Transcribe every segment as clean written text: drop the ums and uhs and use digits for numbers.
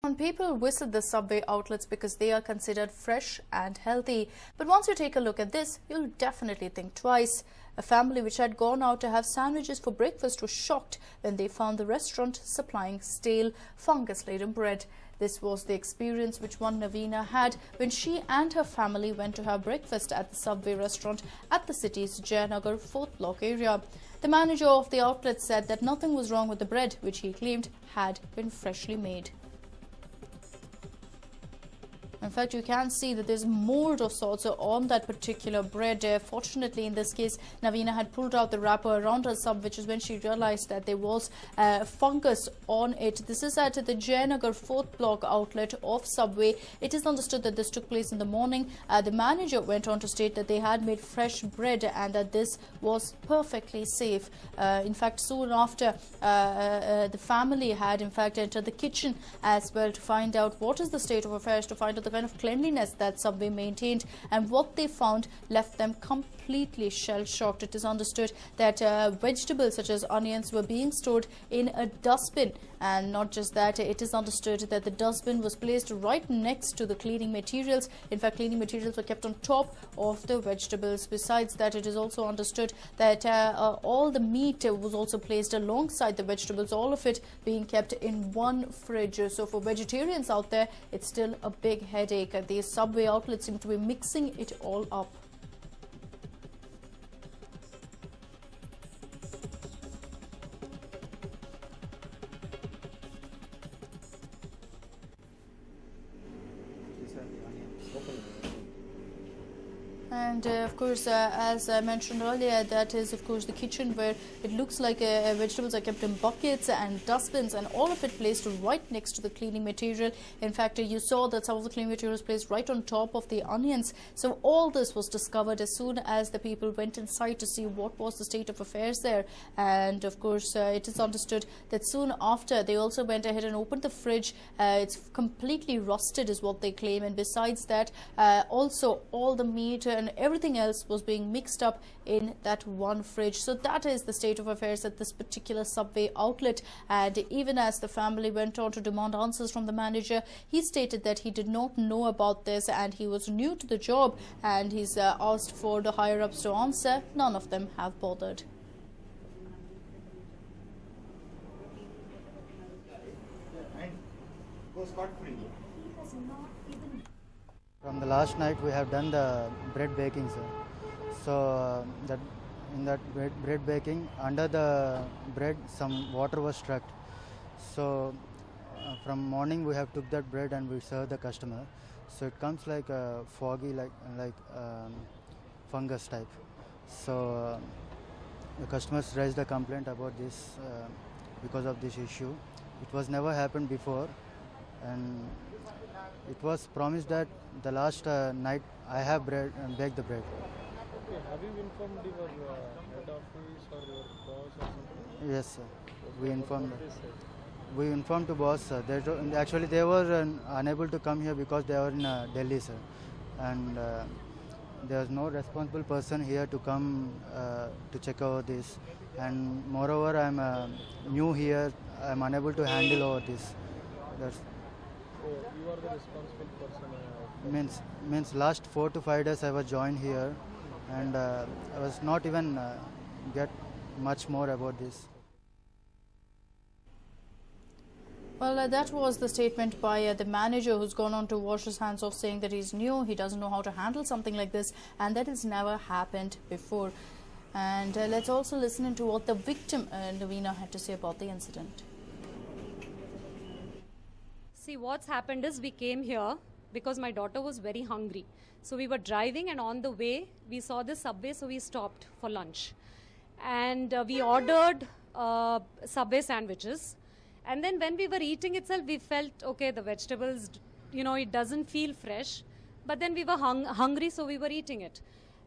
And people visit the Subway outlets because they are considered fresh and healthy. But once you take a look at this, you'll definitely think twice. A family which had gone out to have sandwiches for breakfast was shocked when they found the restaurant supplying stale, fungus-laden bread. This was the experience which one Navina had when she and her family went to have breakfast at the Subway restaurant at the city's Jayanagar 4th block area. The manager of the outlet said that nothing was wrong with the bread, which he claimed had been freshly made. In fact, you can see that there's mold of sorts on that particular bread. Fortunately, in this case, Navina had pulled out the wrapper around her sub, which is when she realized that there was fungus on it. This is at the Jayanagar 4th block outlet of Subway. It is understood that this took place in the morning. The manager went on to state that they had made fresh bread and that this was perfectly safe. In fact, soon after, the family had in fact entered the kitchen as well to find out what is the state of affairs, to find out the kind of cleanliness that Subway maintained, and what they found left them completely shell-shocked. It is understood that vegetables such as onions were being stored in a dustbin, and not just that, it is understood that the dustbin was placed right next to the cleaning materials. In fact, cleaning materials were kept on top of the vegetables. Besides that, it is also understood that all the meat was also placed alongside the vegetables, all of it being kept in one fridge. So for vegetarians out there, it's still a big headache. These Subway outlets seem to be mixing it all up. And of course, as I mentioned earlier, that is of course the kitchen where it looks like vegetables are kept in buckets and dustbins, and all of it placed right next to the cleaning material. In fact, you saw that some of the cleaning material was placed right on top of the onions. So all this was discovered as soon as the people went inside to see what was the state of affairs there. And of course, it is understood that soon after they also went ahead and opened the fridge. It's completely rusted is what they claim, and besides that, also all the meat and everything else was being mixed up in that one fridge. So that is the state of affairs at this particular Subway outlet. And even as the family went on to demand answers from the manager, he stated that he did not know about this and he was new to the job, and he's asked for the higher ups to answer. None of them have bothered. From the last night we have done the bread baking, sir. So that in that bread baking, under the bread some water was struck. So from morning we have took that bread and we serve the customer. So it comes like foggy, like fungus type. So the customers raised a complaint about this because of this issue. It was never happened before, and it was promised that the last night I have baked the bread. Okay, have you informed your head office or your boss or something? Yes, sir. We informed the boss, sir. Actually, they were unable to come here because they were in Delhi, sir. And there was no responsible person here to come to check over this. And moreover, I'm new here. I'm unable to handle over this. That's So you are the responsible person. means last 4 to 5 days I was joined here, and I was not even get much more about this. Well, that was the statement by the manager, who's gone on to wash his hands off, saying that he's new, he doesn't know how to handle something like this, and that has never happened before. And let's also listen to what the victim, Navina, had to say about the incident. See, what's happened is we came here because my daughter was very hungry. So we were driving, and on the way we saw this Subway, so we stopped for lunch. And we ordered Subway sandwiches. And then when we were eating itself, we felt, okay, the vegetables, it doesn't feel fresh. But then we were hungry, so we were eating it.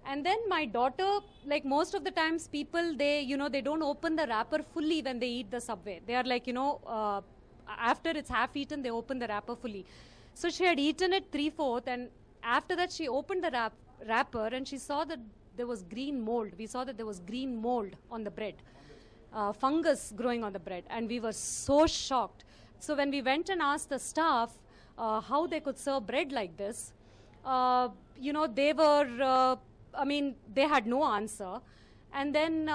And then my daughter, like most of the times people, they don't open the wrapper fully when they eat the Subway. They are like, after it's half eaten, they open the wrapper fully. So she had eaten it 3/4, and after that she opened the wrapper and she saw that there was green mold. We saw that there was green mold on the bread, fungus growing on the bread, and we were so shocked. So when we went and asked the staff how they could serve bread like this, they were, they had no answer. And then,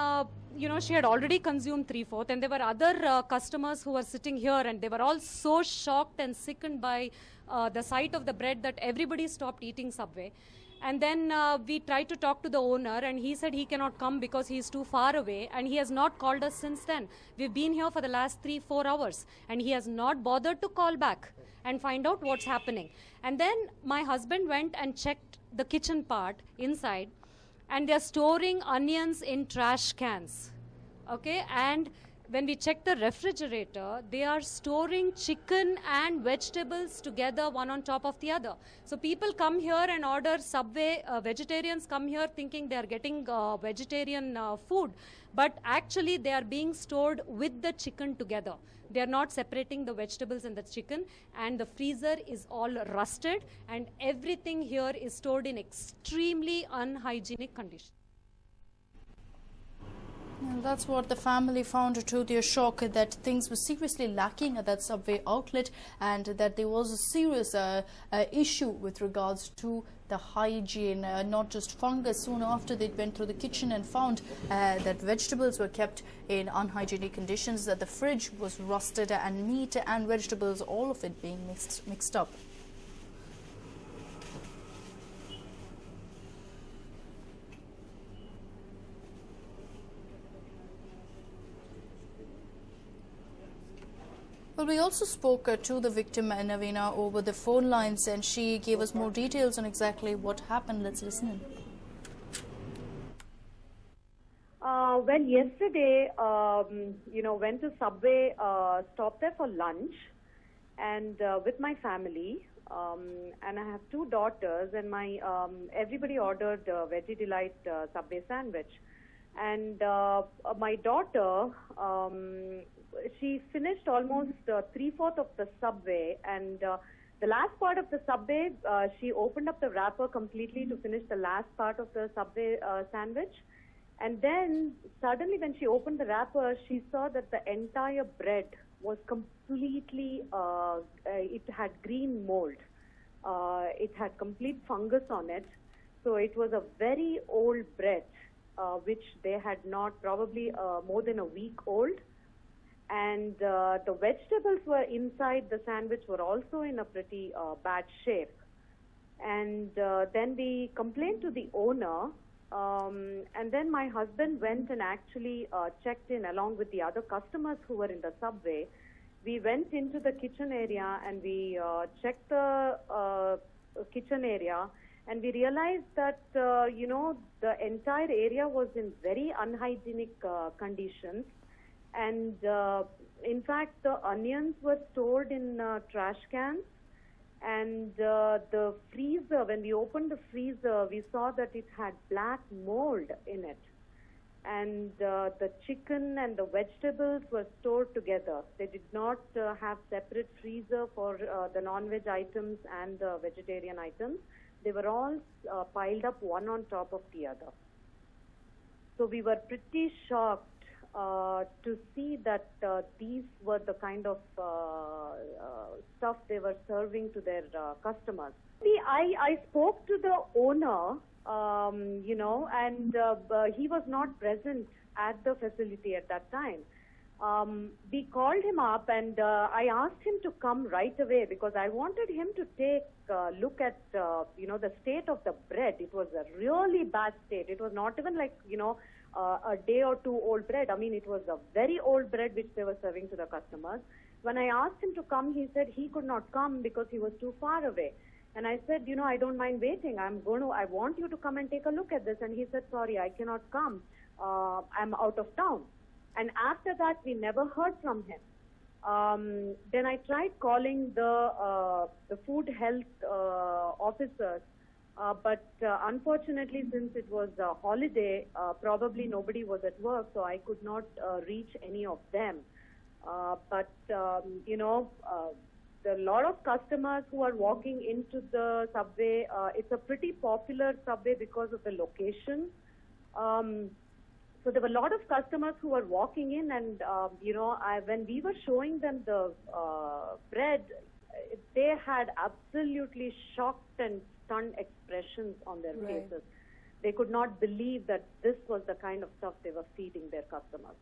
she had already consumed 3/4, and there were other customers who were sitting here, and they were all so shocked and sickened by the sight of the bread that everybody stopped eating Subway. And then we tried to talk to the owner, and he said he cannot come because he's too far away, and he has not called us since then. We've been here for the last 3-4 hours, and he has not bothered to call back and find out what's happening. And then my husband went and checked the kitchen part inside, and they're storing onions in trash cans. Okay, and when we check the refrigerator, they are storing chicken and vegetables together, one on top of the other. So people come here and order Subway, vegetarians come here thinking they are getting vegetarian food, but actually they are being stored with the chicken together. They are not separating the vegetables and the chicken, and the freezer is all rusted, and everything here is stored in extremely unhygienic conditions. And that's what the family found to their shock, that things were seriously lacking at that Subway outlet, and that there was a serious issue with regards to the hygiene, not just fungus. Soon after, they went through the kitchen and found that vegetables were kept in unhygienic conditions, that the fridge was rusted, and meat and vegetables, all of it being mixed up. Well, we also spoke to the victim, Navina, over the phone lines, and she gave us more details on exactly what happened. Let's listen in. Well, yesterday, went to Subway, stopped there for lunch, and with my family, and I have 2 daughters, and my everybody ordered Veggie Delight Subway sandwich, and my daughter, she finished almost 3/4 of the Subway, and the last part of the Subway, she opened up the wrapper completely to finish the last part of the Subway sandwich. And then suddenly when she opened the wrapper, she saw that the entire bread was completely, it had green mold. It had complete fungus on it. So it was a very old bread, which they had not, probably more than a week old. And the vegetables were inside the sandwich were also in a pretty bad shape. And then we complained to the owner, and then my husband went and actually checked in along with the other customers who were in the Subway. We went into the kitchen area and we checked the kitchen area, and we realized that, the entire area was in very unhygienic conditions. And in fact, the onions were stored in trash cans, and the freezer, when we opened the freezer, we saw that it had black mold in it. And the chicken and the vegetables were stored together. They did not have separate freezer for the non-veg items and the vegetarian items. They were all piled up one on top of the other. So we were pretty shocked to see that these were the kind of stuff they were serving to their customers. See, I spoke to the owner, and he was not present at the facility at that time. We called him up, and I asked him to come right away because I wanted him to take a look at, the state of the bread. It was a really bad state. It was not even like, a day or 2 old bread. I mean, it was a very old bread which they were serving to the customers. When I asked him to come, he said he could not come because he was too far away. And I said, I don't mind waiting. I want you to come and take a look at this. And he said, sorry, I cannot come. I'm out of town. And after that, we never heard from him. Then I tried calling the food health officers. But unfortunately, since it was a holiday, probably nobody was at work, so I could not reach any of them. But a lot of customers who are walking into the Subway, it's a pretty popular Subway because of the location. So there were a lot of customers who were walking in, and when we were showing them the bread, they had absolutely shocked and stunned expressions on their faces. They could not believe that this was the kind of stuff they were feeding their customers.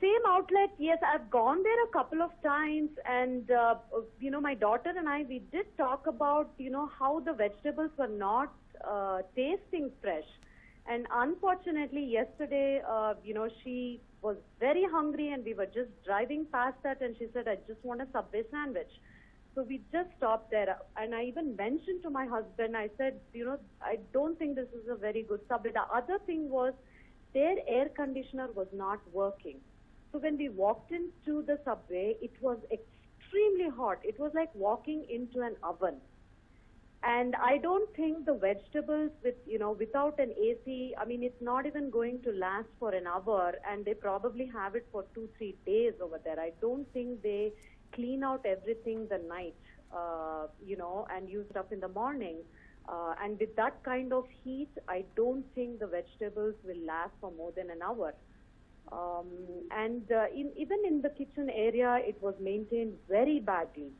Same outlet, yes, I've gone there a couple of times, and my daughter and I, we did talk about how the vegetables were not tasting fresh. And unfortunately, yesterday, she was very hungry, and we were just driving past that, and she said, "I just want a Subway sandwich." So we just stopped there, and I even mentioned to my husband, I said, I don't think this is a very good Subway. The other thing was their air conditioner was not working. So when we walked into the Subway, it was extremely hot. It was like walking into an oven. And I don't think the vegetables without an AC, I mean, it's not even going to last for an hour, and they probably have it for 2-3 days over there. I don't think they clean out everything the night, and use it up in the morning. And with that kind of heat, I don't think the vegetables will last for more than an hour. Even in the kitchen area, it was maintained very badly.